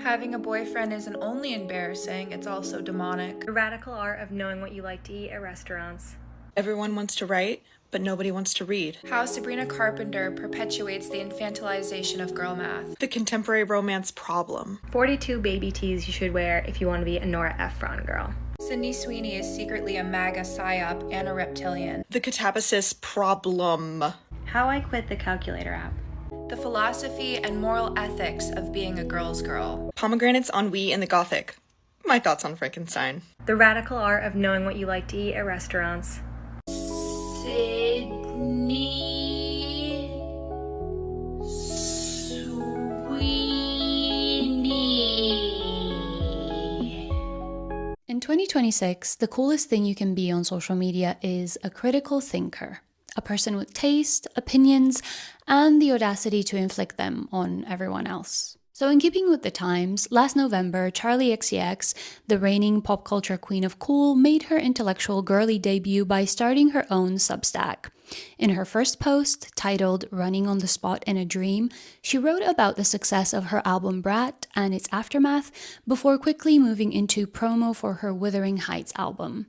Having a boyfriend isn't only embarrassing, it's also demonic. The radical art of knowing what you like to eat at restaurants. Everyone wants to write, but nobody wants to read. How Sabrina Carpenter perpetuates the infantilization of girl math. The contemporary romance problem. 42 baby tees you should wear if you want to be a Nora Ephron girl. Sydney Sweeney is secretly a MAGA psyop and a reptilian. The catabasis problem. How I quit the calculator app. The philosophy and moral ethics of being a girl's girl. Pomegranates, ennui, and the Gothic. My thoughts on Frankenstein. The radical art of knowing what you like to eat at restaurants. Sydney Sweeney. In 2026, the coolest thing you can be on social media is a critical thinker. A person with taste, opinions, and the audacity to inflict them on everyone else. So in keeping with the times, last November, Charli XCX, the reigning pop culture queen of cool, made her intellectual girly debut by starting her own Substack. In her first post, titled Running on the Spot in a Dream, she wrote about the success of her album Brat and its aftermath before quickly moving into promo for her Wuthering Heights album.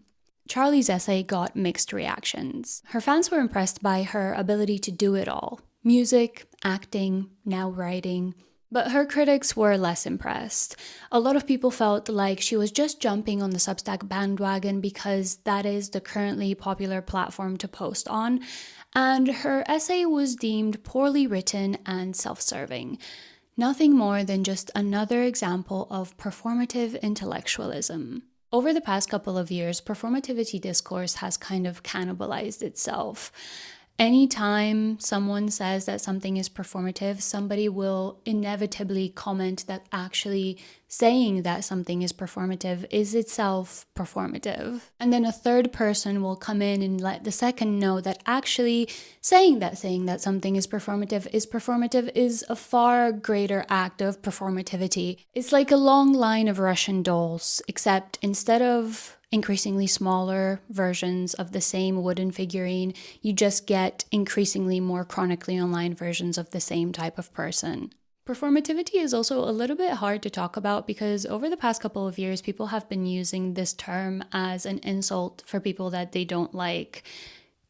Charli's essay got mixed reactions. Her fans were impressed by her ability to do it all. Music, acting, now writing. But her critics were less impressed. A lot of people felt like she was just jumping on the Substack bandwagon because that is the currently popular platform to post on, and her essay was deemed poorly written and self-serving. Nothing more than just another example of performative intellectualism. Over the past couple of years, performativity discourse has kind of cannibalized itself. Anytime someone says that something is performative, somebody will inevitably comment that actually saying that something is performative is itself performative. And then a third person will come in and let the second know that actually saying that something is performative is a far greater act of performativity. It's like a long line of Russian dolls, except instead of increasingly smaller versions of the same wooden figurine, you just get increasingly more chronically online versions of the same type of person. Performativity is also a little bit hard to talk about because over the past couple of years, people have been using this term as an insult for people that they don't like,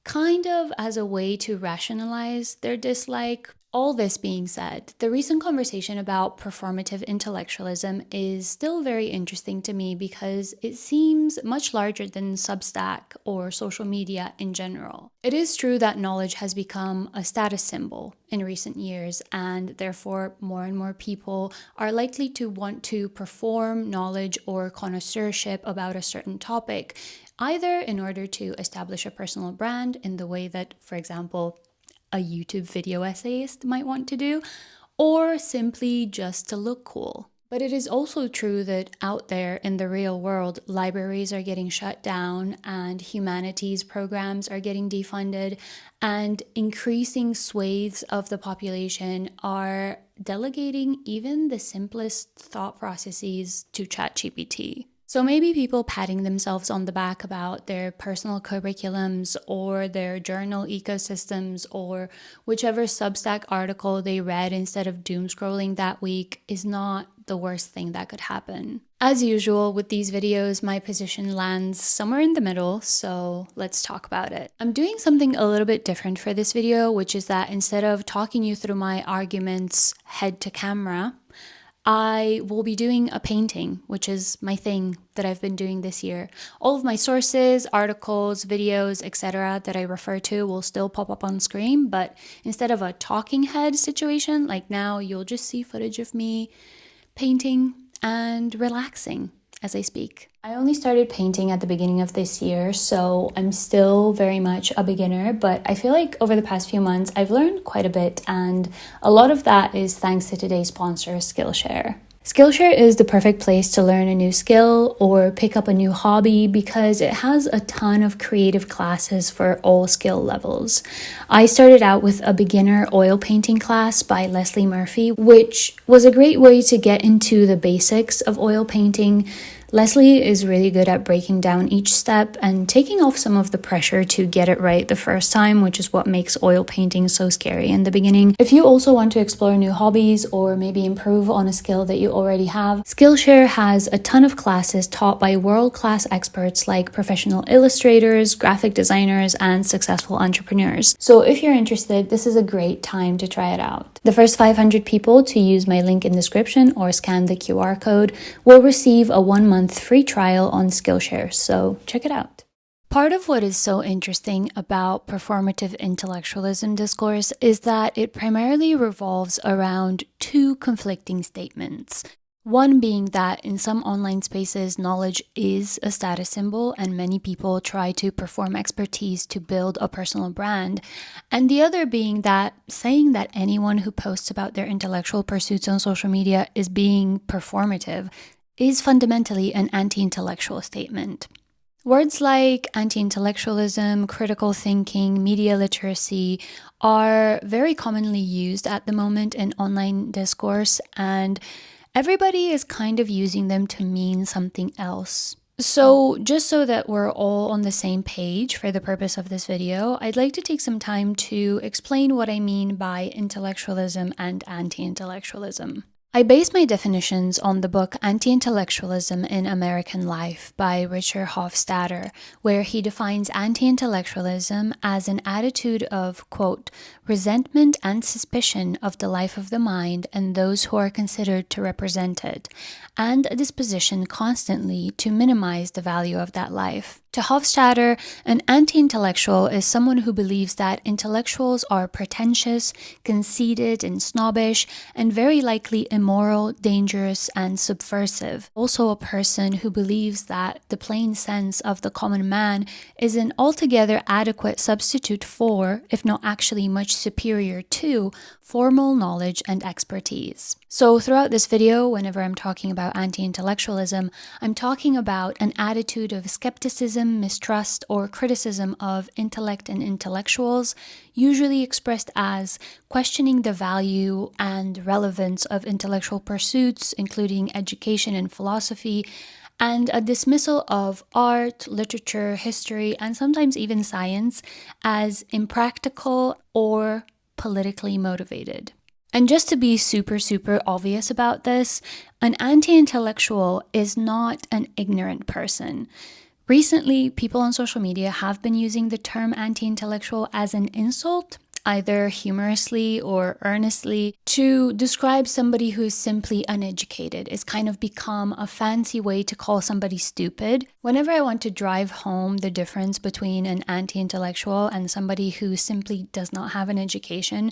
kind of as a way to rationalize their dislike. All this being said, the recent conversation about performative intellectualism is still very interesting to me because it seems much larger than Substack or social media in general. It is true that knowledge has become a status symbol in recent years, and therefore more and more people are likely to want to perform knowledge or connoisseurship about a certain topic, either in order to establish a personal brand in the way that, for example, a YouTube video essayist might want to do, or simply just to look cool. But it is also true that out there in the real world, libraries are getting shut down and humanities programs are getting defunded, and increasing swathes of the population are delegating even the simplest thought processes to ChatGPT. So maybe people patting themselves on the back about their personal curriculums or their journal ecosystems or whichever Substack article they read instead of doom scrolling that week is not the worst thing that could happen. As usual with these videos, my position lands somewhere in the middle, so let's talk about it. I'm doing something a little bit different for this video, which is that instead of talking you through my arguments head to camera, I will be doing a painting, which is my thing that I've been doing this year. All of my sources, articles, videos, etc. that I refer to will still pop up on screen, but instead of a talking head situation, like now, you'll just see footage of me painting and relaxing as I speak. I only started painting at the beginning of this year, so I'm still very much a beginner, but I feel like over the past few months, I've learned quite a bit, and a lot of that is thanks to today's sponsor, Skillshare. Skillshare is the perfect place to learn a new skill or pick up a new hobby because it has a ton of creative classes for all skill levels. I started out with a beginner oil painting class by Leslie Murphy, which was a great way to get into the basics of oil painting, Leslie is really good at breaking down each step and taking off some of the pressure to get it right the first time, which is what makes oil painting so scary in the beginning. If you also want to explore new hobbies or maybe improve on a skill that you already have, Skillshare has a ton of classes taught by world-class experts like professional illustrators, graphic designers, and successful entrepreneurs. So if you're interested, this is a great time to try it out. The first 500 people to use my link in the description or scan the QR code will receive a 1-month free trial on Skillshare, so check it out. Part of what is so interesting about performative intellectualism discourse is that it primarily revolves around two conflicting statements. One being that in some online spaces, knowledge is a status symbol and many people try to perform expertise to build a personal brand. And the other being that saying that anyone who posts about their intellectual pursuits on social media is being performative is fundamentally an anti-intellectual statement. Words like anti-intellectualism, critical thinking, media literacy are very commonly used at the moment in online discourse, and everybody is kind of using them to mean something else. So just so that we're all on the same page for the purpose of this video, I'd like to take some time to explain what I mean by intellectualism and anti-intellectualism. I base my definitions on the book Anti-intellectualism in American Life by Richard Hofstadter, where he defines anti-intellectualism as an attitude of, quote, resentment and suspicion of the life of the mind and those who are considered to represent it, and a disposition constantly to minimize the value of that life. To Hofstadter, an anti-intellectual is someone who believes that intellectuals are pretentious, conceited, and snobbish, and very likely immoral, dangerous, and subversive. Also a person who believes that the plain sense of the common man is an altogether adequate substitute for, if not actually much superior to, formal knowledge and expertise. So throughout this video, whenever I'm talking about anti-intellectualism, I'm talking about an attitude of skepticism, mistrust, or criticism of intellect and intellectuals, usually expressed as questioning the value and relevance of intellectual pursuits, including education and philosophy, and a dismissal of art, literature, history, and sometimes even science as impractical or politically motivated. And just to be super obvious about this, an anti-intellectual is not an ignorant person. Recently, people on social media have been using the term anti-intellectual as an insult, either humorously or earnestly, to describe somebody who is simply uneducated. It's kind of become a fancy way to call somebody stupid. Whenever I want to drive home the difference between an anti-intellectual and somebody who simply does not have an education,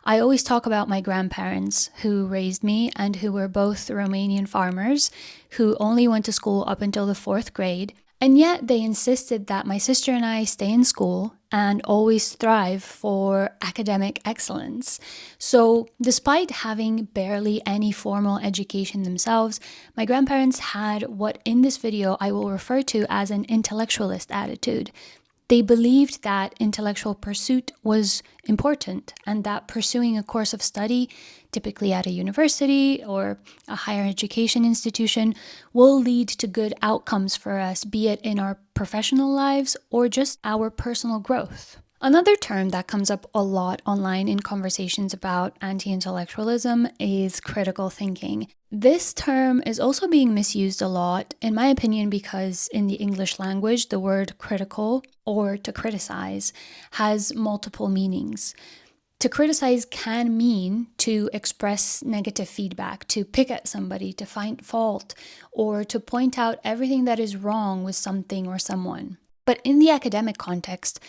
I always talk about my grandparents who raised me and who were both Romanian farmers who only went to school up until the 4th grade. And yet they insisted that my sister and I stay in school and always strive for academic excellence. So despite having barely any formal education themselves, my grandparents had what in this video I will refer to as an intellectualist attitude. They believed that intellectual pursuit was important and that pursuing a course of study, typically at a university or a higher education institution, will lead to good outcomes for us, be it in our professional lives or just our personal growth. Another term that comes up a lot online in conversations about anti-intellectualism is critical thinking. This term is also being misused a lot, in my opinion, because in the English language, the word critical or to criticize has multiple meanings. To criticize can mean to express negative feedback, to pick at somebody, to find fault, or to point out everything that is wrong with something or someone. But in the academic context,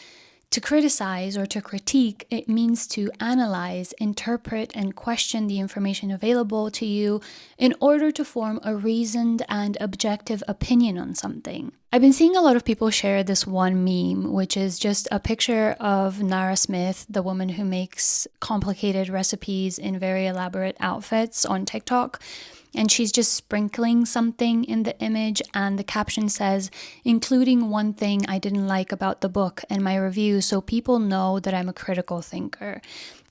to criticize or to critique, it means to analyze, interpret, and question the information available to you in order to form a reasoned and objective opinion on something. I've been seeing a lot of people share this one meme, which is just a picture of Nara Smith, the woman who makes complicated recipes in very elaborate outfits on TikTok. And she's just sprinkling something in the image, and the caption says, including one thing I didn't like about the book and my review so people know that I'm a critical thinker.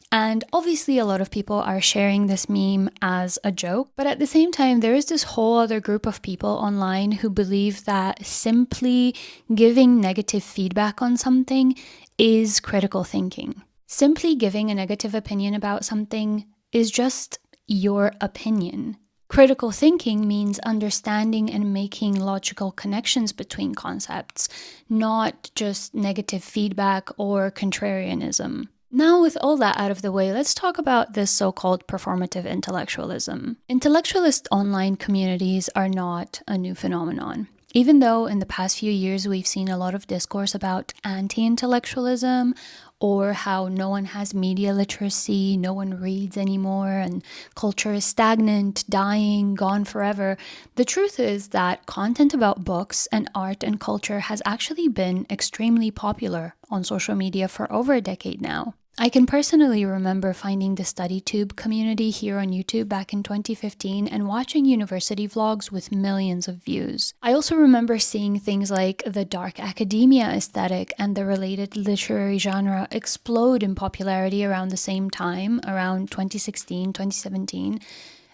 And obviously a lot of people are sharing this meme as a joke, but at the same time, there is this whole other group of people online who believe that simply giving negative feedback on something is critical thinking. Simply giving a negative opinion about something is just your opinion. Critical thinking means understanding and making logical connections between concepts, not just negative feedback or contrarianism. Now, with all that out of the way, let's talk about this so-called performative intellectualism. Intellectualist online communities are not a new phenomenon. Even though in the past few years we've seen a lot of discourse about anti-intellectualism, or how no one has media literacy, no one reads anymore, and culture is stagnant, dying, gone forever, the truth is that content about books and art and culture has actually been extremely popular on social media for over a decade now. I can personally remember finding the StudyTube community here on YouTube back in 2015 and watching university vlogs with millions of views. I also remember seeing things like the dark academia aesthetic and the related literary genre explode in popularity around the same time, around 2016, 2017.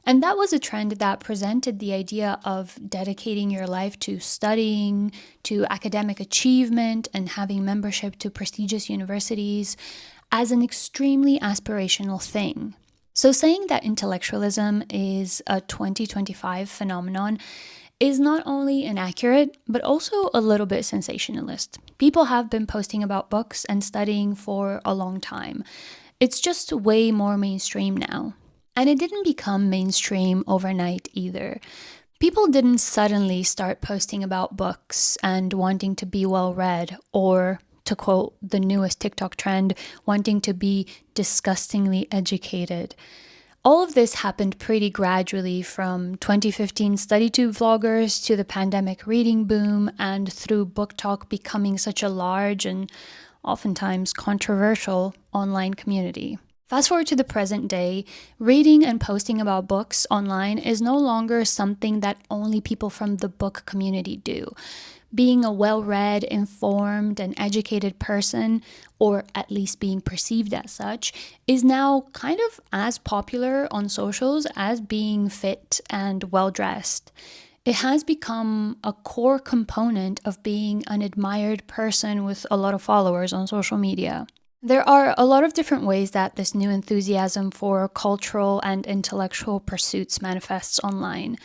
And that was a trend that presented the idea of dedicating your life to studying, to academic achievement, and having membership to prestigious universities as an extremely aspirational thing. So saying that intellectualism is a 2025 phenomenon is not only inaccurate, but also a little bit sensationalist. People have been posting about books and studying for a long time. It's just way more mainstream now. And it didn't become mainstream overnight either. People didn't suddenly start posting about books and wanting to be well-read, or, to quote the newest TikTok trend, wanting to be disgustingly educated. All of this happened pretty gradually, from 2015 StudyTube vloggers to the pandemic reading boom, and through Book Talk becoming such a large and oftentimes controversial online community. Fast forward to the present day, reading and posting about books online is no longer something that only people from the book community do. Being a well-read, informed, and educated person, or at least being perceived as such, is now kind of as popular on socials as being fit and well-dressed. It has become a core component of being an admired person with a lot of followers on social media. There are a lot of different ways that this new enthusiasm for cultural and intellectual pursuits manifests online.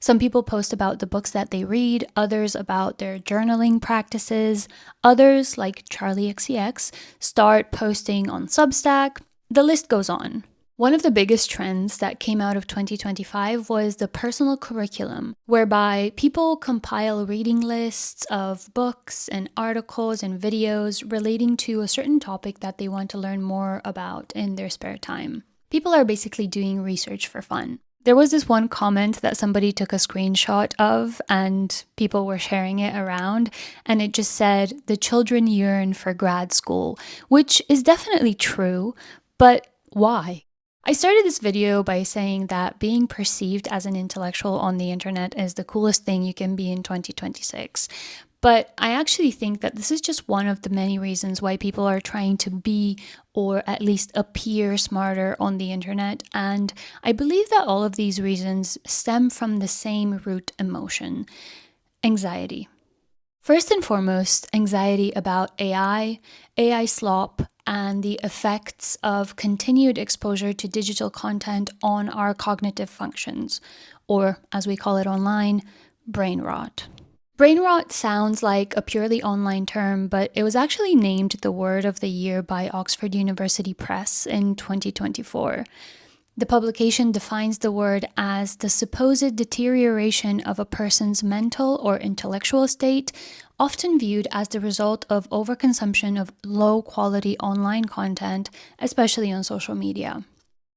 Some people post about the books that they read, others about their journaling practices, others, like Charli XCX, start posting on Substack. The list goes on. One of the biggest trends that came out of 2025 was the personal curriculum, whereby people compile reading lists of books and articles and videos relating to a certain topic that they want to learn more about in their spare time. People are basically doing research for fun. There was this one comment that somebody took a screenshot of and people were sharing it around, and it just said, "The children yearn for grad school," which is definitely true, but why? I started this video by saying that being perceived as an intellectual on the internet is the coolest thing you can be in 2026. But I actually think that this is just one of the many reasons why people are trying to be, or at least appear, smarter on the internet. And I believe that all of these reasons stem from the same root emotion: anxiety. First and foremost, anxiety about AI slop, and the effects of continued exposure to digital content on our cognitive functions, or as we call it online, brain rot. Brain rot sounds like a purely online term, but it was actually named the word of the year by Oxford University Press in 2024. The publication defines the word as the supposed deterioration of a person's mental or intellectual state, often viewed as the result of overconsumption of low-quality online content, especially on social media.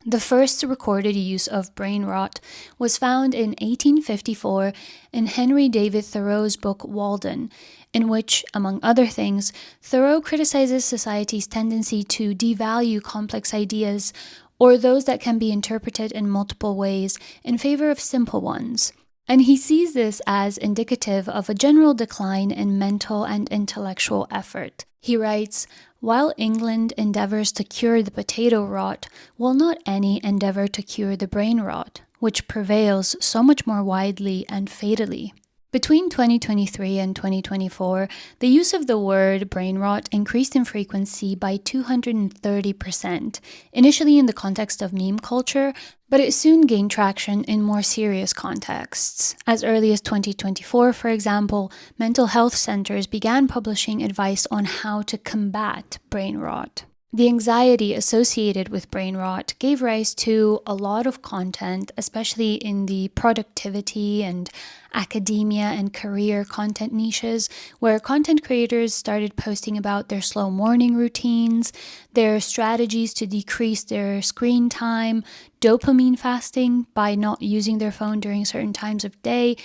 The first recorded use of brain rot was found in 1854 in Henry David Thoreau's book Walden, in which, among other things, Thoreau criticizes society's tendency to devalue complex ideas, or those that can be interpreted in multiple ways, in favor of simple ones. And he sees this as indicative of a general decline in mental and intellectual effort. He writes, "While England endeavors to cure the potato rot, will not any endeavor to cure the brain rot, which prevails so much more widely and fatally?" Between 2023 and 2024, the use of the word brain rot increased in frequency by 230%, initially in the context of meme culture, but it soon gained traction in more serious contexts. As early as 2024, for example, mental health centers began publishing advice on how to combat brain rot. The anxiety associated with brain rot gave rise to a lot of content, especially in the productivity and academia and career content niches, where content creators started posting about their slow morning routines, their strategies to decrease their screen time, dopamine fasting by not using their phone during certain times of day,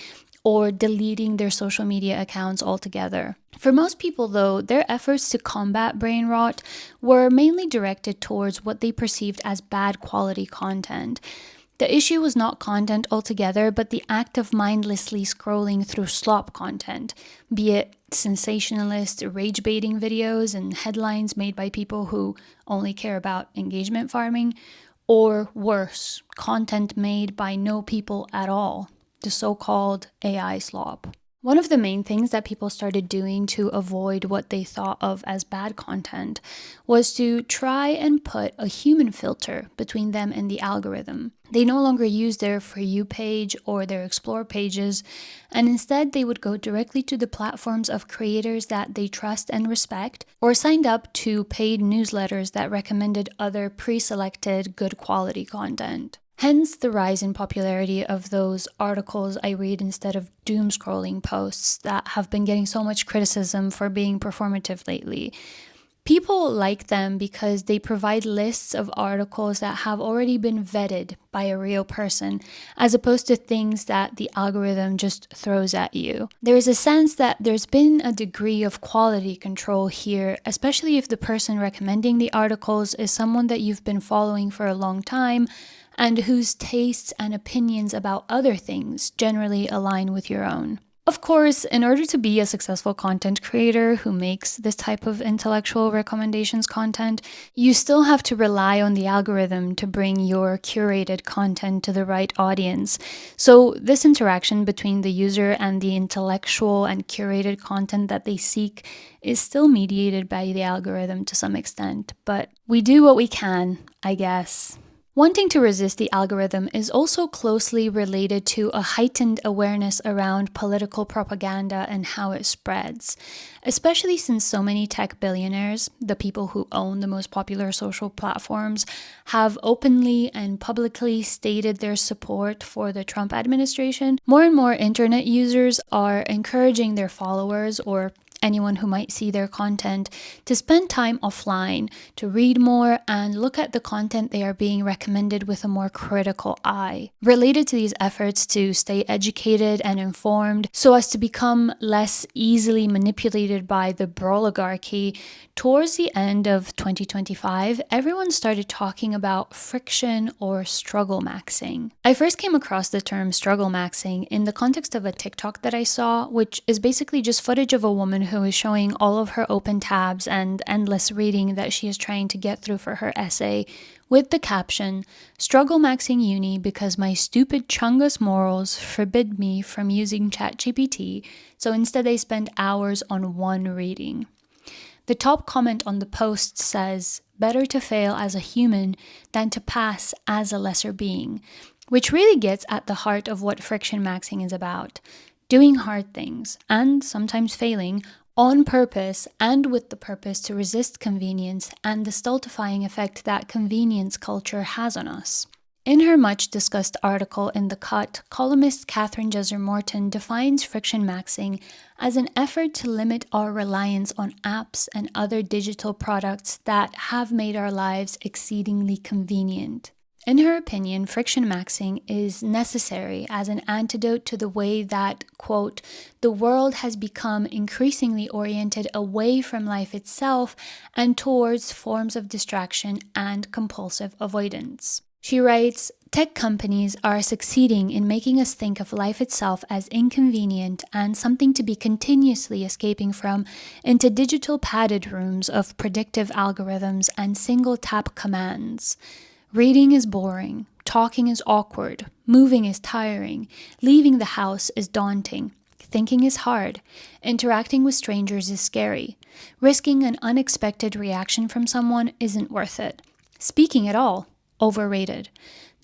or deleting their social media accounts altogether. For most people, though, their efforts to combat brain rot were mainly directed towards what they perceived as bad quality content. The issue was not content altogether, but the act of mindlessly scrolling through slop content, be it sensationalist, rage-baiting videos and headlines made by people who only care about engagement farming, or worse, content made by no people at all, the so-called AI slop. One of the main things that people started doing to avoid what they thought of as bad content was to try and put a human filter between them and the algorithm. They no longer use their For You page or their Explore pages, and instead they would go directly to the platforms of creators that they trust and respect, or signed up to paid newsletters that recommended other pre-selected good quality content. Hence the rise in popularity of those articles I read instead of doom scrolling posts that have been getting so much criticism for being performative lately. People like them because they provide lists of articles that have already been vetted by a real person, as opposed to things that the algorithm just throws at you. There is a sense that there's been a degree of quality control here, especially if the person recommending the articles is someone that you've been following for a long time, and whose tastes and opinions about other things generally align with your own. Of course, in order to be a successful content creator who makes this type of intellectual recommendations content, you still have to rely on the algorithm to bring your curated content to the right audience. So this interaction between the user and the intellectual and curated content that they seek is still mediated by the algorithm to some extent, but we do what we can, I guess. Wanting to resist the algorithm is also closely related to a heightened awareness around political propaganda and how it spreads, especially since so many tech billionaires, the people who own the most popular social platforms, have openly and publicly stated their support for the Trump administration. More and more internet users are encouraging their followers or anyone who might see their content to spend time offline, to read more and look at the content they are being recommended with a more critical eye. Related to these efforts to stay educated and informed so as to become less easily manipulated by the broligarchy, towards the end of 2025, everyone started talking about friction or struggle maxing. I first came across the term struggle maxing in the context of a TikTok that I saw, which is basically just footage of a woman who is showing all of her open tabs and endless reading that she is trying to get through for her essay, with the caption, "Struggle maxing uni because my stupid chungus morals forbid me from using ChatGPT, so instead I spend hours on one reading." The top comment on the post says, "Better to fail as a human than to pass as a lesser being," which really gets at the heart of what friction maxing is about. Doing hard things, and sometimes failing, on purpose and with the purpose to resist convenience and the stultifying effect that convenience culture has on us. In her much-discussed article in The Cut, columnist Catherine Jeser-Morton defines friction maxing as an effort to limit our reliance on apps and other digital products that have made our lives exceedingly convenient. In her opinion, friction maxing is necessary as an antidote to the way that, quote, "the world has become increasingly oriented away from life itself and towards forms of distraction and compulsive avoidance." She writes, Tech companies are succeeding in making us think of life itself as inconvenient and something to be continuously escaping from into digital padded rooms of predictive algorithms and single-tap commands. Reading is boring, talking is awkward, moving is tiring, leaving the house is daunting, thinking is hard, interacting with strangers is scary, risking an unexpected reaction from someone isn't worth it, speaking at all, overrated.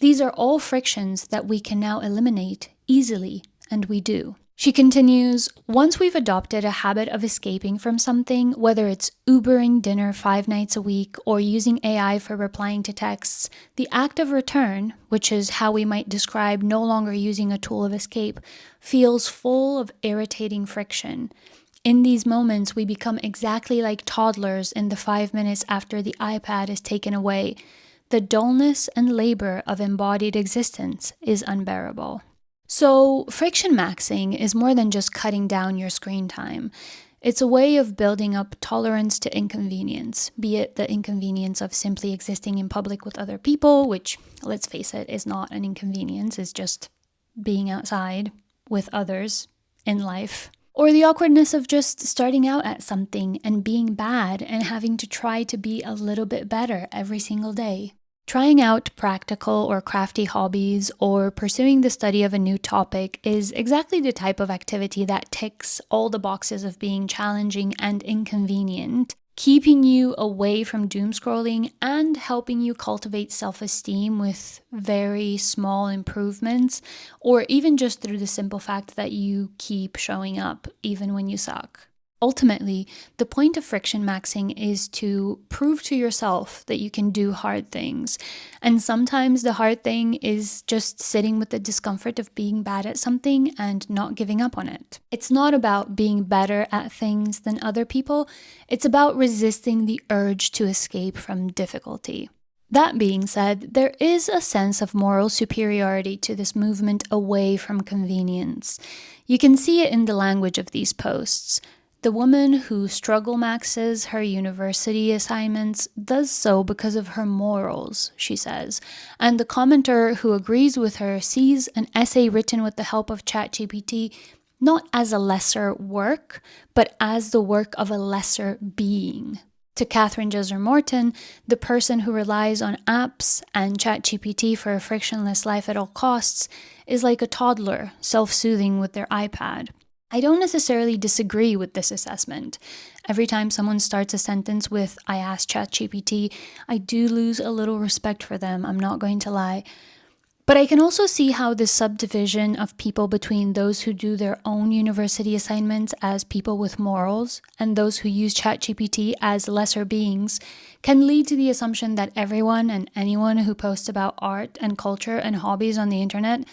These are all frictions that we can now eliminate easily, and we do. She continues, once we've adopted a habit of escaping from something, whether it's Ubering dinner 5 nights a week or using AI for replying to texts, the act of return, which is how we might describe no longer using a tool of escape, feels full of irritating friction. In these moments, we become exactly like toddlers in the 5 minutes after the iPad is taken away. The dullness and labor of embodied existence is unbearable. So, friction maxing is more than just cutting down your screen time. It's a way of building up tolerance to inconvenience, be it the inconvenience of simply existing in public with other people, which, let's face it, is not an inconvenience, it's just being outside with others in life. Or the awkwardness of just starting out at something and being bad and having to try to be a little bit better every single day. Trying out practical or crafty hobbies or pursuing the study of a new topic is exactly the type of activity that ticks all the boxes of being challenging and inconvenient, keeping you away from doom scrolling and helping you cultivate self-esteem with very small improvements, or even just through the simple fact that you keep showing up even when you suck. Ultimately, the point of friction maxing is to prove to yourself that you can do hard things. And sometimes the hard thing is just sitting with the discomfort of being bad at something and not giving up on it. It's not about being better at things than other people. It's about resisting the urge to escape from difficulty. That being said, there is a sense of moral superiority to this movement away from convenience. You can see it in the language of these posts. The woman who struggle maxes her university assignments does so because of her morals, she says, and the commenter who agrees with her sees an essay written with the help of ChatGPT not as a lesser work, but as the work of a lesser being. To Catherine Jesser Morton, the person who relies on apps and ChatGPT for a frictionless life at all costs is like a toddler self-soothing with their iPad. I don't necessarily disagree with this assessment. Every time someone starts a sentence with, I asked ChatGPT, I do lose a little respect for them, I'm not going to lie. But I can also see how this subdivision of people between those who do their own university assignments as people with morals and those who use ChatGPT as lesser beings can lead to the assumption that everyone and anyone who posts about art and culture and hobbies on the internet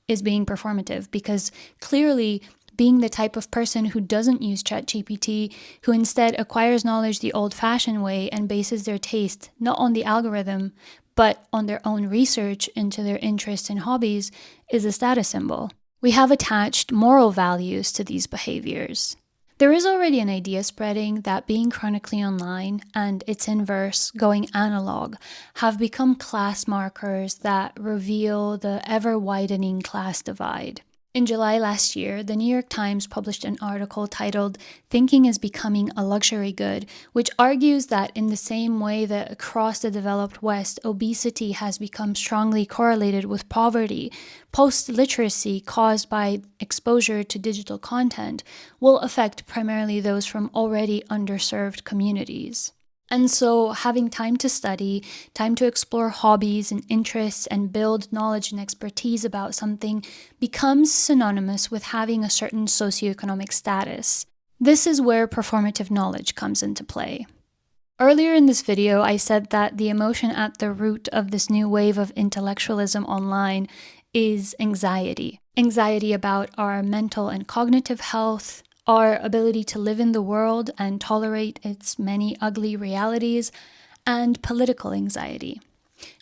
is being performative, because clearly being the type of person who doesn't use ChatGPT, who instead acquires knowledge the old-fashioned way and bases their taste not on the algorithm, but on their own research into their interests and hobbies, is a status symbol. We have attached moral values to these behaviors. There is already an idea spreading that being chronically online and its inverse, going analog, have become class markers that reveal the ever-widening class divide. In July last year, the New York Times published an article titled "Thinking is Becoming a Luxury Good," which argues that in the same way that across the developed West, obesity has become strongly correlated with poverty, post-literacy caused by exposure to digital content will affect primarily those from already underserved communities. And so having time to study, time to explore hobbies and interests and build knowledge and expertise about something becomes synonymous with having a certain socioeconomic status. This is where performative knowledge comes into play. Earlier in this video, I said that the emotion at the root of this new wave of intellectualism online is anxiety. Anxiety about our mental and cognitive health, our ability to live in the world and tolerate its many ugly realities, and political anxiety.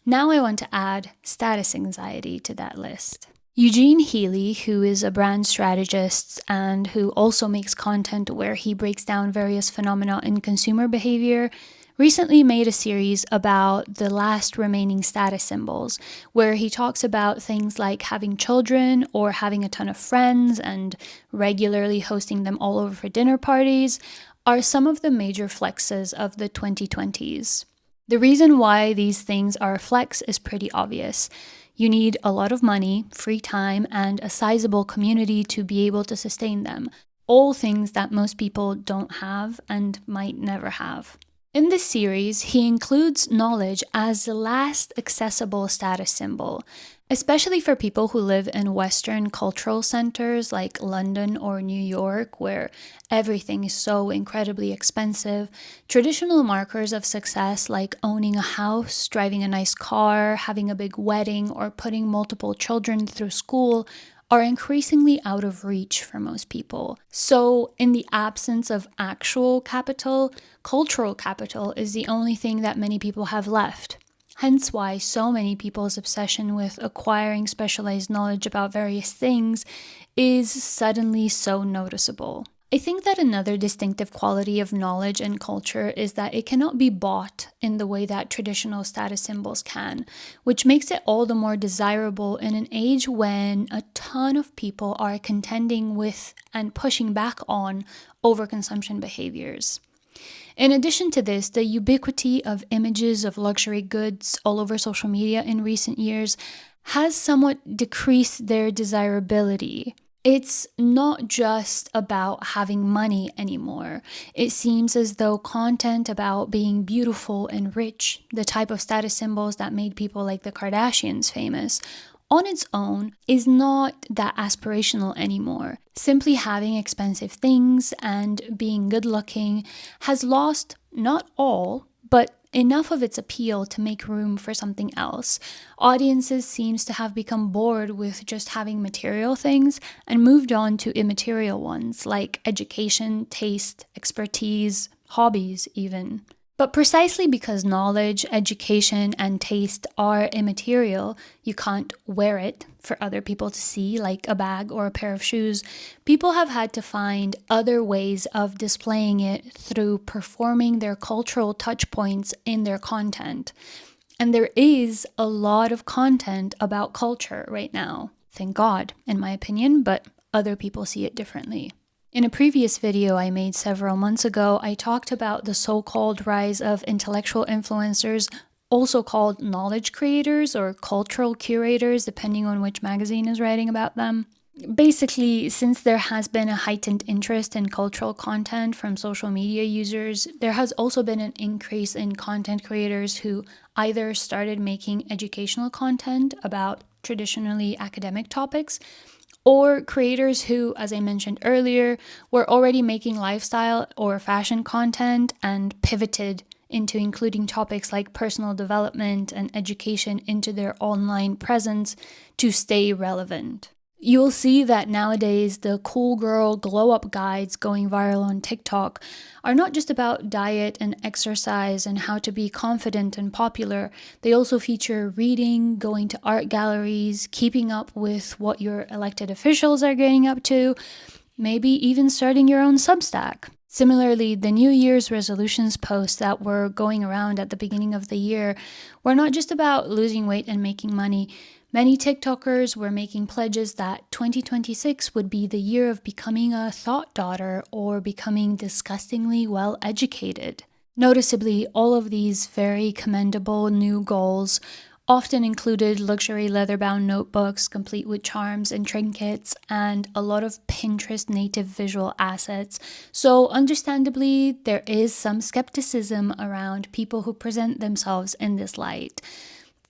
Now I want to add status anxiety to that list. Eugene Healy, who is a brand strategist and who also makes content where he breaks down various phenomena in consumer behavior, recently made a series about the last remaining status symbols, where he talks about things like having children or having a ton of friends and regularly hosting them all over for dinner parties are some of the major flexes of the 2020s. The reason why these things are a flex is pretty obvious. You need a lot of money, free time, and a sizable community to be able to sustain them. All things that most people don't have and might never have. In this series, he includes knowledge as the last accessible status symbol, especially for people who live in Western cultural centers like London or New York, where everything is so incredibly expensive. Traditional markers of success like owning a house, driving a nice car, having a big wedding, or putting multiple children through school are increasingly out of reach for most people. So, in the absence of actual capital, cultural capital is the only thing that many people have left. Hence why so many people's obsession with acquiring specialized knowledge about various things is suddenly so noticeable. I think that another distinctive quality of knowledge and culture is that it cannot be bought in the way that traditional status symbols can, which makes it all the more desirable in an age when a ton of people are contending with and pushing back on overconsumption behaviors. In addition to this, the ubiquity of images of luxury goods all over social media in recent years has somewhat decreased their desirability. It's not just about having money anymore. It seems as though content about being beautiful and rich, the type of status symbols that made people like the Kardashians famous, on its own is not that aspirational anymore. Simply having expensive things and being good looking has lost not all, but enough of its appeal to make room for something else. Audiences seems to have become bored with just having material things and moved on to immaterial ones like education, taste, expertise, hobbies even. But precisely because knowledge, education, and taste are immaterial, you can't wear it for other people to see, like a bag or a pair of shoes, people have had to find other ways of displaying it through performing their cultural touchpoints in their content. And there is a lot of content about culture right now. Thank God, in my opinion, but other people see it differently. In a previous video I made several months ago, I talked about the so-called rise of intellectual influencers, also called knowledge creators or cultural curators, depending on which magazine is writing about them. Basically, since there has been a heightened interest in cultural content from social media users, there has also been an increase in content creators who either started making educational content about traditionally academic topics, or creators who, as I mentioned earlier, were already making lifestyle or fashion content and pivoted into including topics like personal development and education into their online presence to stay relevant. You'll see that nowadays the cool girl glow up guides going viral on TikTok are not just about diet and exercise and how to be confident and popular. They also feature reading, going to art galleries, keeping up with what your elected officials are getting up to, maybe even starting your own Substack. Similarly, the New Year's resolutions posts that were going around at the beginning of the year were not just about losing weight and making money. Many TikTokers were making pledges that 2026 would be the year of becoming a thought daughter or becoming disgustingly well educated. Noticeably, all of these very commendable new goals often included luxury leather-bound notebooks complete with charms and trinkets and a lot of Pinterest native visual assets. So understandably, there is some skepticism around people who present themselves in this light.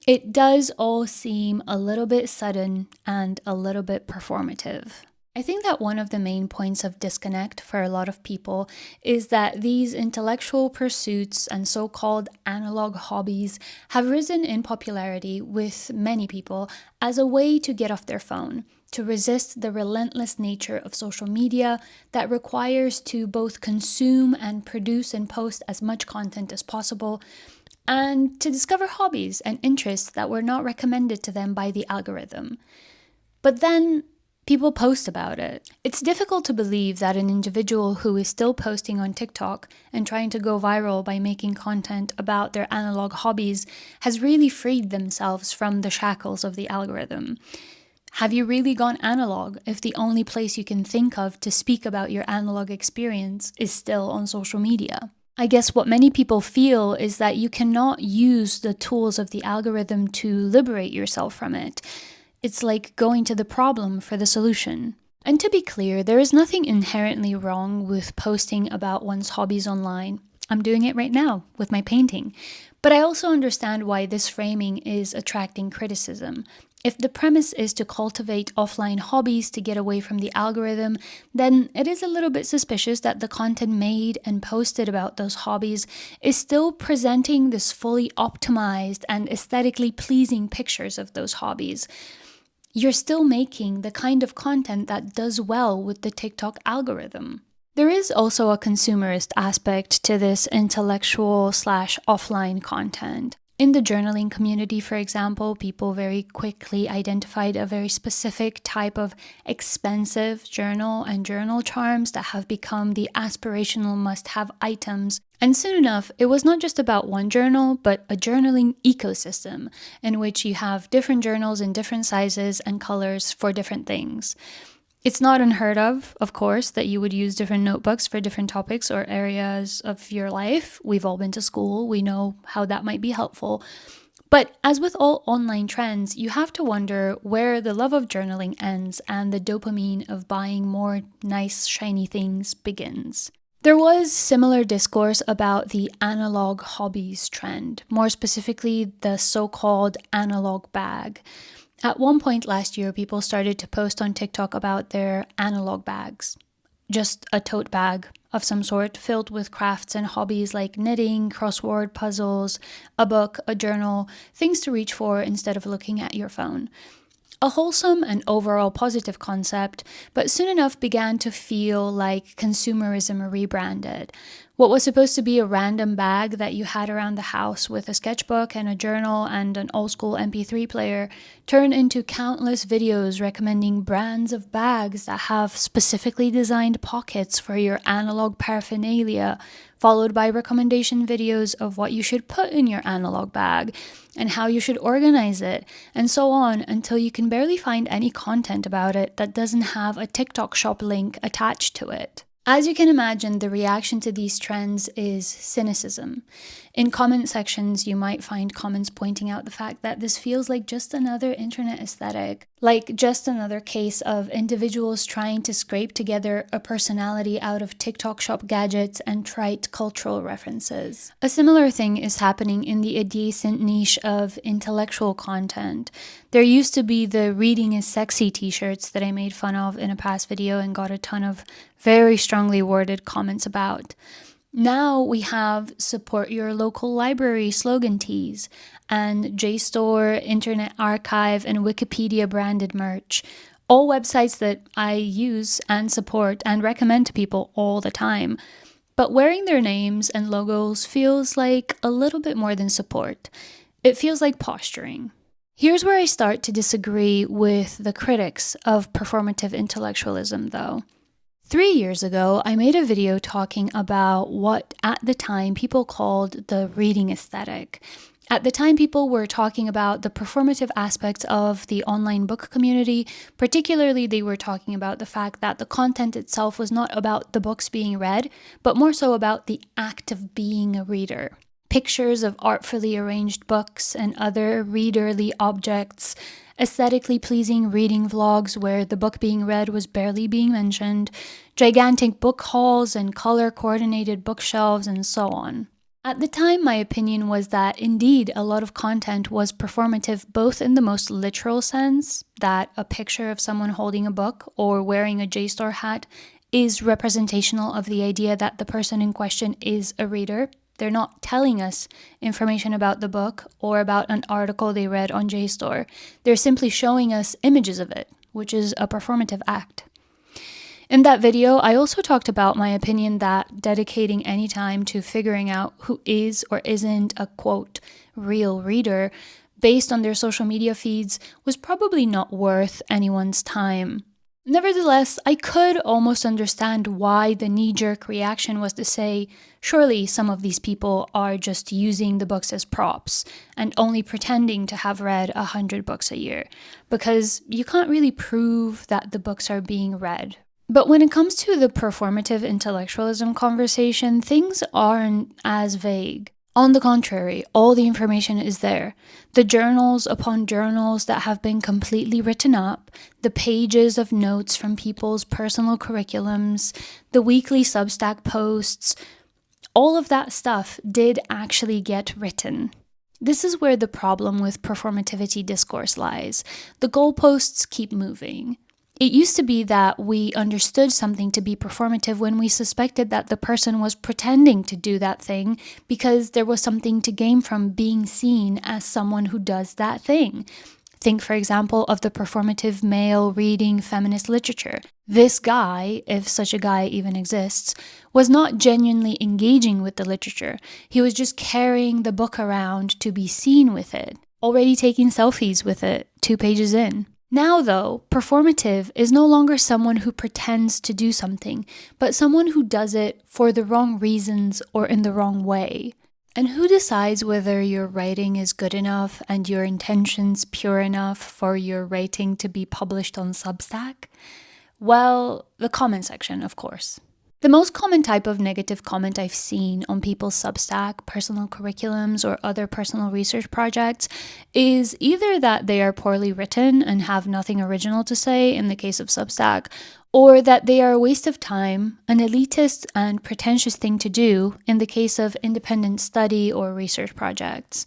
It does all seem a little bit sudden and a little bit performative. I think that one of the main points of disconnect for a lot of people is that these intellectual pursuits and so-called analog hobbies have risen in popularity with many people as a way to get off their phone, to resist the relentless nature of social media that requires to both consume and produce and post as much content as possible, and to discover hobbies and interests that were not recommended to them by the algorithm. But then People post about it. It's difficult to believe that an individual who is still posting on TikTok and trying to go viral by making content about their analog hobbies has really freed themselves from the shackles of the algorithm. Have you really gone analog if the only place you can think of to speak about your analog experience is still on social media? I guess what many people feel is that you cannot use the tools of the algorithm to liberate yourself from it. It's like going to the problem for the solution. And to be clear, there is nothing inherently wrong with posting about one's hobbies online. I'm doing it right now with my painting. But I also understand why this framing is attracting criticism. If the premise is to cultivate offline hobbies to get away from the algorithm, then it is a little bit suspicious that the content made and posted about those hobbies is still presenting this fully optimized and aesthetically pleasing pictures of those hobbies. You're still making the kind of content that does well with the TikTok algorithm. There is also a consumerist aspect to this intellectual/offline content. In the journaling community, for example, people very quickly identified a very specific type of expensive journal and journal charms that have become the aspirational must-have items. And soon enough, it was not just about one journal, but a journaling ecosystem in which you have different journals in different sizes and colors for different things. It's not unheard of course, that you would use different notebooks for different topics or areas of your life. We've all been to school. We know how that might be helpful. But as with all online trends, you have to wonder where the love of journaling ends and the dopamine of buying more nice, shiny things begins. There was similar discourse about the analog hobbies trend, more specifically the so-called analog bag. At one point last year, people started to post on TikTok about their analog bags. Just a tote bag of some sort filled with crafts and hobbies like knitting, crossword puzzles, a book, a journal, things to reach for instead of looking at your phone. A wholesome and overall positive concept, but soon enough began to feel like consumerism rebranded. What was supposed to be a random bag that you had around the house with a sketchbook and a journal and an old-school MP3 player turned into countless videos recommending brands of bags that have specifically designed pockets for your analog paraphernalia, followed by recommendation videos of what you should put in your analog bag and how you should organize it, and so on until you can barely find any content about it that doesn't have a TikTok shop link attached to it. As you can imagine, the reaction to these trends is cynicism. In comment sections, you might find comments pointing out the fact that this feels like just another internet aesthetic, like just another case of individuals trying to scrape together a personality out of TikTok shop gadgets and trite cultural references. A similar thing is happening in the adjacent niche of intellectual content. There used to be the "reading is sexy" t-shirts that I made fun of in a past video and got a ton of very strongly worded comments about. Now we have support your local library slogan tees and JSTOR, Internet Archive, and Wikipedia branded merch. All websites that I use and support and recommend to people all the time. But wearing their names and logos feels like a little bit more than support. It feels like posturing. Here's where I start to disagree with the critics of performative intellectualism, though. 3 years ago, I made a video talking about what at the time people called the reading aesthetic. At the time, people were talking about the performative aspects of the online book community. Particularly, they were talking about the fact that the content itself was not about the books being read, but more so about the act of being a reader. Pictures of artfully arranged books and other readerly objects, aesthetically pleasing reading vlogs where the book being read was barely being mentioned, gigantic book hauls and color-coordinated bookshelves, and so on. At the time, my opinion was that indeed a lot of content was performative both in the most literal sense, that a picture of someone holding a book or wearing a JSTOR hat is representational of the idea that the person in question is a reader. They're not telling us information about the book or about an article they read on JSTOR. They're simply showing us images of it, which is a performative act. In that video, I also talked about my opinion that dedicating any time to figuring out who is or isn't a, quote, real reader based on their social media feeds was probably not worth anyone's time. Nevertheless, I could almost understand why the knee-jerk reaction was to say, surely some of these people are just using the books as props and only pretending to have read 100 books a year, because you can't really prove that the books are being read. But when it comes to the performative intellectualism conversation, things aren't as vague. On the contrary, all the information is there. The journals upon journals that have been completely written up, the pages of notes from people's personal curriculums, the weekly Substack posts, all of that stuff did actually get written. This is where the problem with performativity discourse lies. The goalposts keep moving. It used to be that we understood something to be performative when we suspected that the person was pretending to do that thing because there was something to gain from being seen as someone who does that thing. Think, for example, of the performative male reading feminist literature. This guy, if such a guy even exists, was not genuinely engaging with the literature. He was just carrying the book around to be seen with it, already taking selfies with it 2 pages in. Now, though, performative is no longer someone who pretends to do something, but someone who does it for the wrong reasons or in the wrong way. And who decides whether your writing is good enough and your intentions pure enough for your writing to be published on Substack? Well, the comment section, of course. The most common type of negative comment I've seen on people's Substack, personal curriculums, or other personal research projects is either that they are poorly written and have nothing original to say in the case of Substack, or that they are a waste of time, an elitist and pretentious thing to do in the case of independent study or research projects.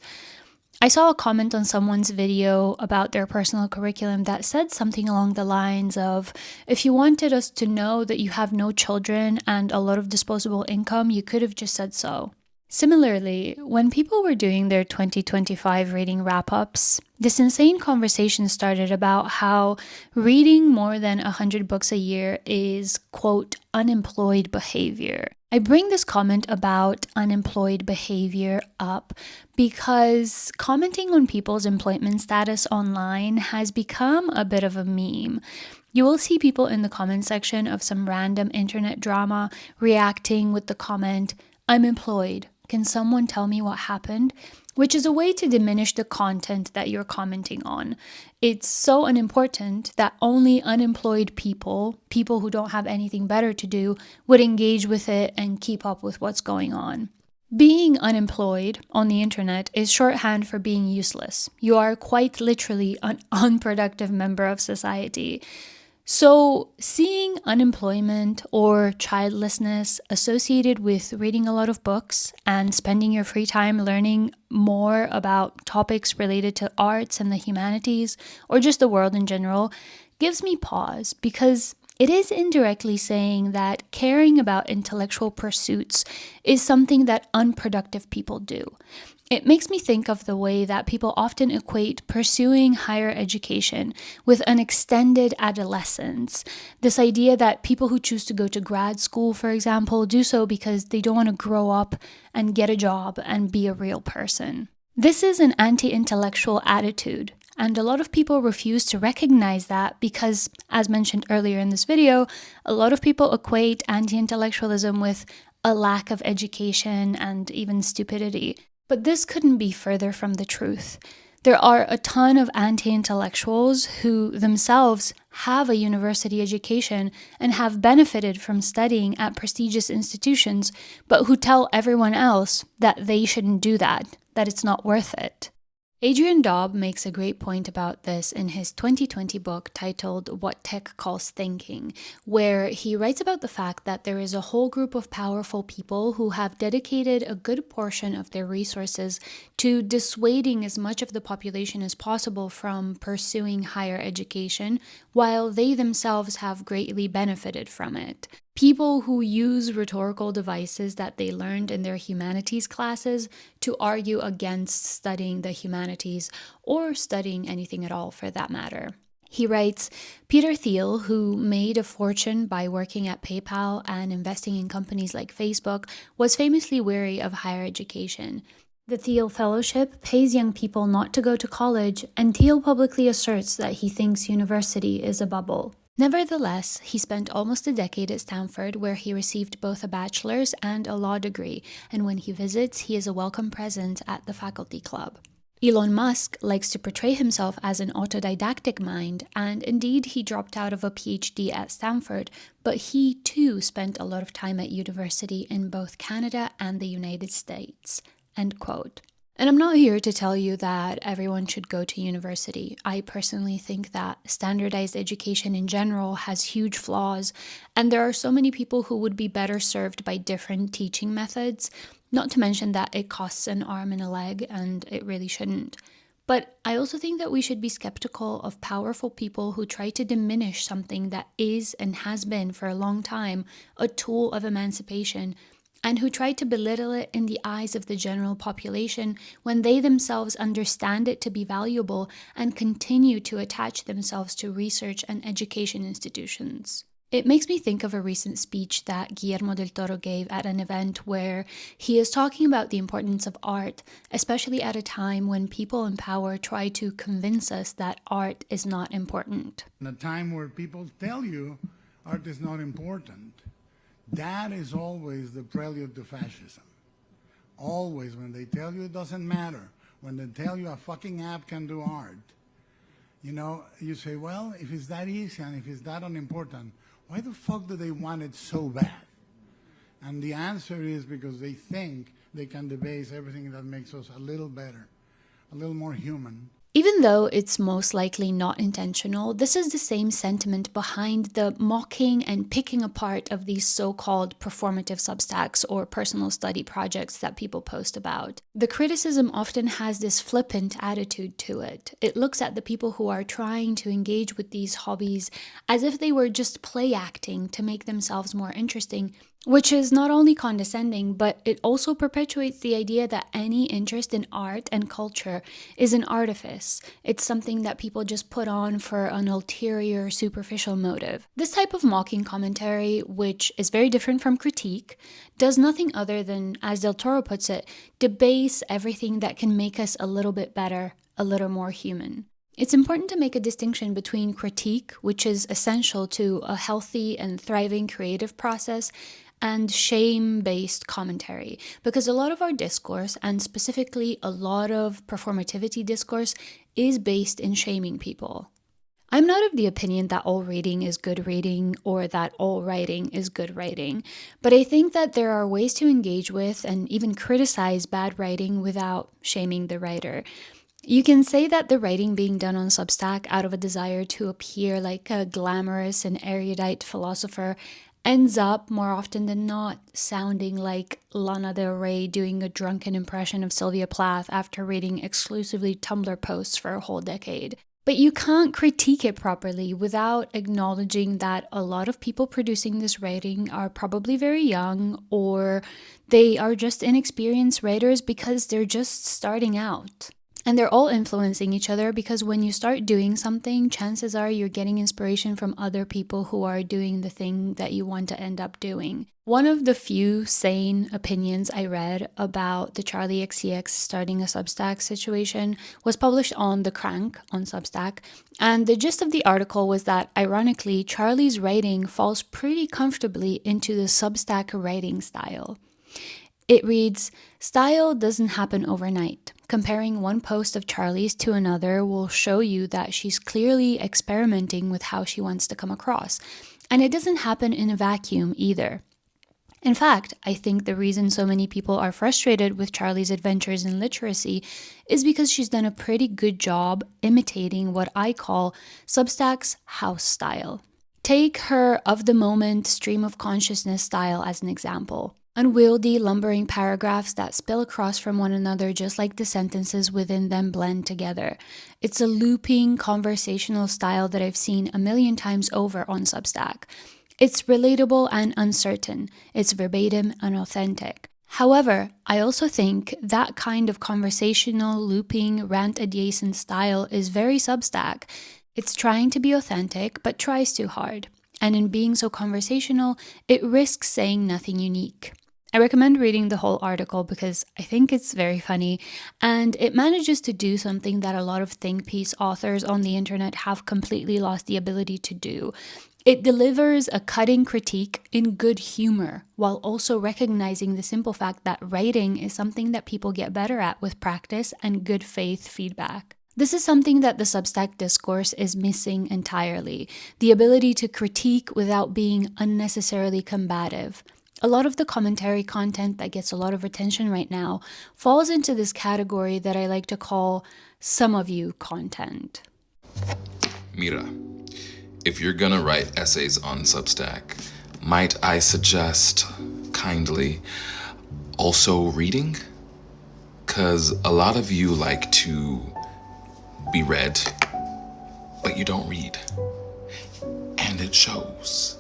I saw a comment on someone's video about their personal curriculum that said something along the lines of, if you wanted us to know that you have no children and a lot of disposable income, you could have just said so. Similarly, when people were doing their 2025 reading wrap-ups, this insane conversation started about how reading more than 100 books a year is, quote, unemployed behavior. I bring this comment about unemployed behavior up because commenting on people's employment status online has become a bit of a meme. You will see people in the comment section of some random internet drama reacting with the comment, "I'm employed. Can someone tell me what happened?" Which is a way to diminish the content that you're commenting on. It's so unimportant that only unemployed people who don't have anything better to do, would engage with it and keep up with what's going on. Being unemployed on the internet is shorthand for being useless. You are quite literally an unproductive member of society. So, seeing unemployment or childlessness associated with reading a lot of books and spending your free time learning more about topics related to arts and the humanities, or just the world in general, gives me pause because it is indirectly saying that caring about intellectual pursuits is something that unproductive people do. It makes me think of the way that people often equate pursuing higher education with an extended adolescence. This idea that people who choose to go to grad school, for example, do so because they don't want to grow up and get a job and be a real person. This is an anti-intellectual attitude, and a lot of people refuse to recognize that because, as mentioned earlier in this video, a lot of people equate anti-intellectualism with a lack of education and even stupidity. But this couldn't be further from the truth. There are a ton of anti-intellectuals who themselves have a university education and have benefited from studying at prestigious institutions, but who tell everyone else that they shouldn't do that it's not worth it. Adrian Daub makes a great point about this in his 2020 book titled What Tech Calls Thinking, where he writes about the fact that there is a whole group of powerful people who have dedicated a good portion of their resources to dissuading as much of the population as possible from pursuing higher education, while they themselves have greatly benefited from it. People who use rhetorical devices that they learned in their humanities classes to argue against studying the humanities or studying anything at all for that matter. He writes, Peter Thiel, who made a fortune by working at PayPal and investing in companies like Facebook, was famously wary of higher education. The Thiel Fellowship pays young people not to go to college, and Thiel publicly asserts that he thinks university is a bubble. Nevertheless, he spent almost a decade at Stanford, where he received both a bachelor's and a law degree, and when he visits, he is a welcome presence at the faculty club. Elon Musk likes to portray himself as an autodidactic mind, and indeed he dropped out of a PhD at Stanford, but he too spent a lot of time at university in both Canada and the United States. End quote. And I'm not here to tell you that everyone should go to university. I personally think that standardized education in general has huge flaws, and there are so many people who would be better served by different teaching methods, not to mention that it costs an arm and a leg, and it really shouldn't. But I also think that we should be skeptical of powerful people who try to diminish something that is and has been for a long time a tool of emancipation, and who try to belittle it in the eyes of the general population when they themselves understand it to be valuable and continue to attach themselves to research and education institutions. It makes me think of a recent speech that Guillermo del Toro gave at an event where he is talking about the importance of art, especially at a time when people in power try to convince us that art is not important. In a time where people tell you art is not important, that is always the prelude to fascism. Always, when they tell you it doesn't matter, when they tell you a fucking app can do art, you say, well, if it's that easy and if it's that unimportant, why the fuck do they want it so bad? And the answer is because they think they can debase everything that makes us a little better, a little more human. Even though it's most likely not intentional, this is the same sentiment behind the mocking and picking apart of these so-called performative Substacks or personal study projects that people post about. The criticism often has this flippant attitude to it. It looks at the people who are trying to engage with these hobbies as if they were just play acting to make themselves more interesting, which is not only condescending, but it also perpetuates the idea that any interest in art and culture is an artifice. It's something that people just put on for an ulterior, superficial motive. This type of mocking commentary, which is very different from critique, does nothing other than, as Del Toro puts it, debase everything that can make us a little bit better, a little more human. It's important to make a distinction between critique, which is essential to a healthy and thriving creative process, and shame-based commentary, because a lot of our discourse, and specifically a lot of performativity discourse, is based in shaming people. I'm not of the opinion that all reading is good reading or that all writing is good writing, but I think that there are ways to engage with and even criticize bad writing without shaming the writer. You can say that the writing being done on Substack out of a desire to appear like a glamorous and erudite philosopher ends up, more often than not, sounding like Lana Del Rey doing a drunken impression of Sylvia Plath after reading exclusively Tumblr posts for a whole decade. But you can't critique it properly without acknowledging that a lot of people producing this writing are probably very young, or they are just inexperienced writers because they're just starting out. And they're all influencing each other because when you start doing something, chances are you're getting inspiration from other people who are doing the thing that you want to end up doing. One of the few sane opinions I read about the Charli XCX starting a Substack situation was published on The Crank on Substack, and the gist of the article was that, ironically, Charli's writing falls pretty comfortably into the Substack writing style. It reads, "Style doesn't happen overnight. Comparing one post of Charli's to another will show you that she's clearly experimenting with how she wants to come across. And it doesn't happen in a vacuum either. In fact, I think the reason so many people are frustrated with Charli's adventures in literacy is because she's done a pretty good job imitating what I call Substack's house style. Take her of-the-moment stream of consciousness style as an example. Unwieldy, lumbering paragraphs that spill across from one another just like the sentences within them blend together. It's a looping, conversational style that I've seen a million times over on Substack. It's relatable and uncertain. It's verbatim and authentic. However, I also think that kind of conversational, looping, rant-adjacent style is very Substack. It's trying to be authentic, but tries too hard. And in being so conversational, it risks saying nothing unique. I recommend reading the whole article because I think it's very funny, and it manages to do something that a lot of think piece authors on the internet have completely lost the ability to do. It delivers a cutting critique in good humor, while also recognizing the simple fact that writing is something that people get better at with practice and good faith feedback. This is something that the Substack discourse is missing entirely, the ability to critique without being unnecessarily combative. A lot of the commentary content that gets a lot of attention right now falls into this category that I like to call some of you content. Mira, if you're gonna write essays on Substack, might I suggest, kindly, also reading? 'Cause a lot of you like to be read, but you don't read. And it shows.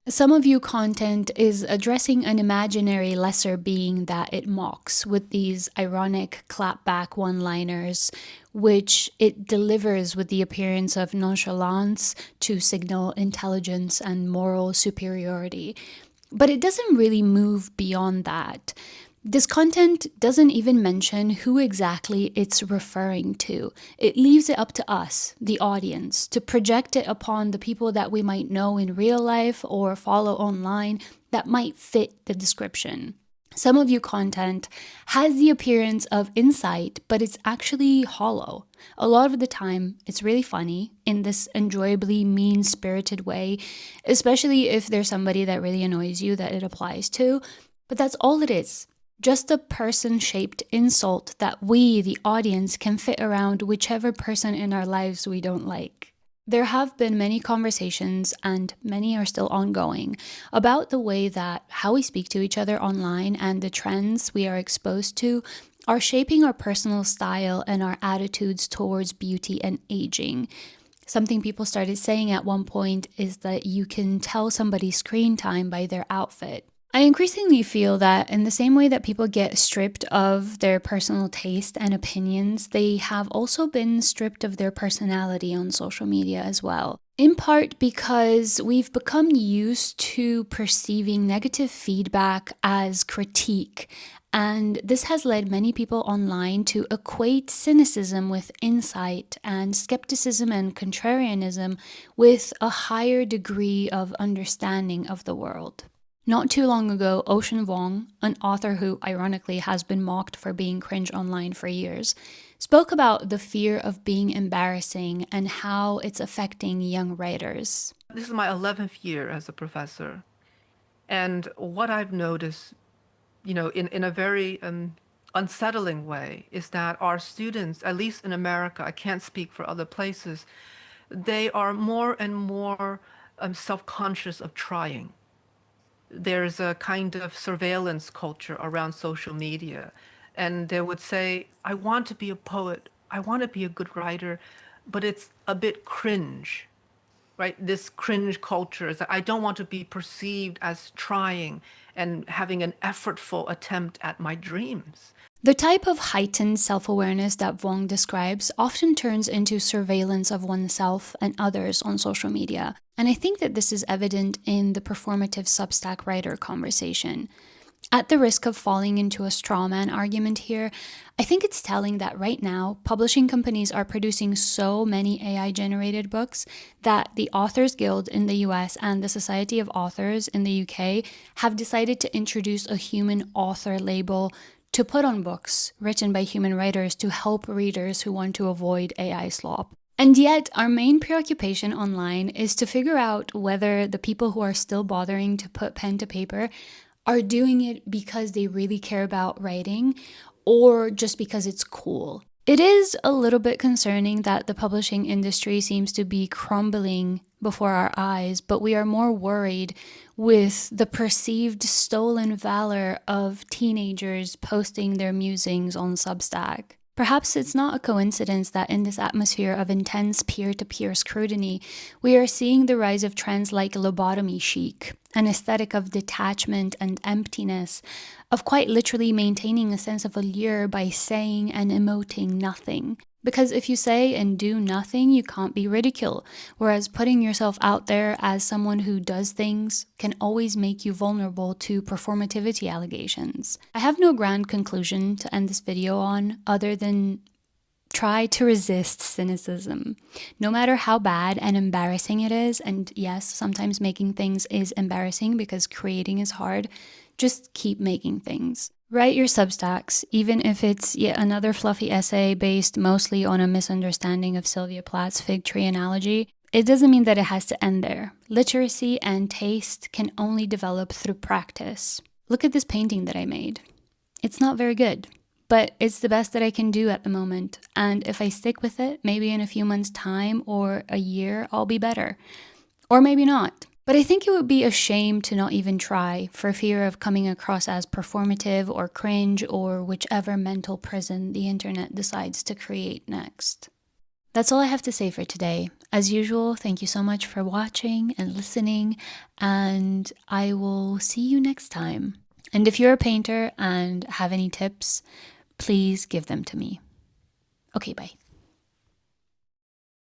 Some of you content is addressing an imaginary lesser being that it mocks with these ironic clapback one-liners, which it delivers with the appearance of nonchalance to signal intelligence and moral superiority. But it doesn't really move beyond that. This content doesn't even mention who exactly it's referring to. It leaves it up to us, the audience, to project it upon the people that we might know in real life or follow online that might fit the description. Some of you content has the appearance of insight, but it's actually hollow. A lot of the time, it's really funny in this enjoyably mean-spirited way, especially if there's somebody that really annoys you that it applies to. But that's all it is. Just a person-shaped insult that we, the audience, can fit around whichever person in our lives we don't like. There have been many conversations, and many are still ongoing, about the way that how we speak to each other online and the trends we are exposed to are shaping our personal style and our attitudes towards beauty and aging. Something people started saying at one point is that you can tell somebody's screen time by their outfit. I increasingly feel that in the same way that people get stripped of their personal taste and opinions, they have also been stripped of their personality on social media as well. In part because we've become used to perceiving negative feedback as critique, and this has led many people online to equate cynicism with insight and skepticism and contrarianism with a higher degree of understanding of the world. Not too long ago, Ocean Vuong, an author who ironically has been mocked for being cringe online for years, spoke about the fear of being embarrassing and how it's affecting young writers. This is my 11th year as a professor. And what I've noticed, in a very unsettling way, is that our students, at least in America, I can't speak for other places, they are more and more self-conscious of trying. There's a kind of surveillance culture around social media. And they would say, I want to be a poet, I want to be a good writer, but it's a bit cringe, right? This cringe culture is that I don't want to be perceived as trying and having an effortful attempt at my dreams. The type of heightened self-awareness that Vuong describes often turns into surveillance of oneself and others on social media. And I think that this is evident in the performative Substack writer conversation. At the risk of falling into a straw man argument here, I think it's telling that right now, publishing companies are producing so many AI-generated books that the Authors Guild in the US and the Society of Authors in the UK have decided to introduce a human author label to put on books written by human writers to help readers who want to avoid AI slop. And yet, our main preoccupation online is to figure out whether the people who are still bothering to put pen to paper are doing it because they really care about writing or just because it's cool. It is a little bit concerning that the publishing industry seems to be crumbling before our eyes, but we are more worried with the perceived stolen valor of teenagers posting their musings on Substack. Perhaps it's not a coincidence that in this atmosphere of intense peer-to-peer scrutiny, we are seeing the rise of trends like lobotomy chic, an aesthetic of detachment and emptiness, of quite literally maintaining a sense of allure by saying and emoting nothing. Because if you say and do nothing, you can't be ridiculed, whereas putting yourself out there as someone who does things can always make you vulnerable to performativity allegations. I have no grand conclusion to end this video on other than try to resist cynicism. No matter how bad and embarrassing it is, and yes, sometimes making things is embarrassing because creating is hard, just keep making things. Write your Substacks, even if it's yet another fluffy essay based mostly on a misunderstanding of Sylvia Plath's fig tree analogy. It doesn't mean that it has to end there. Literacy and taste can only develop through practice. Look at this painting that I made. It's not very good, but it's the best that I can do at the moment. And if I stick with it, maybe in a few months' time or a year, I'll be better. Or maybe not. But I think it would be a shame to not even try for fear of coming across as performative or cringe or whichever mental prison the internet decides to create next. That's all I have to say for today. As usual, thank you so much for watching and listening, and I will see you next time. And if you're a painter and have any tips, please give them to me. Okay, bye.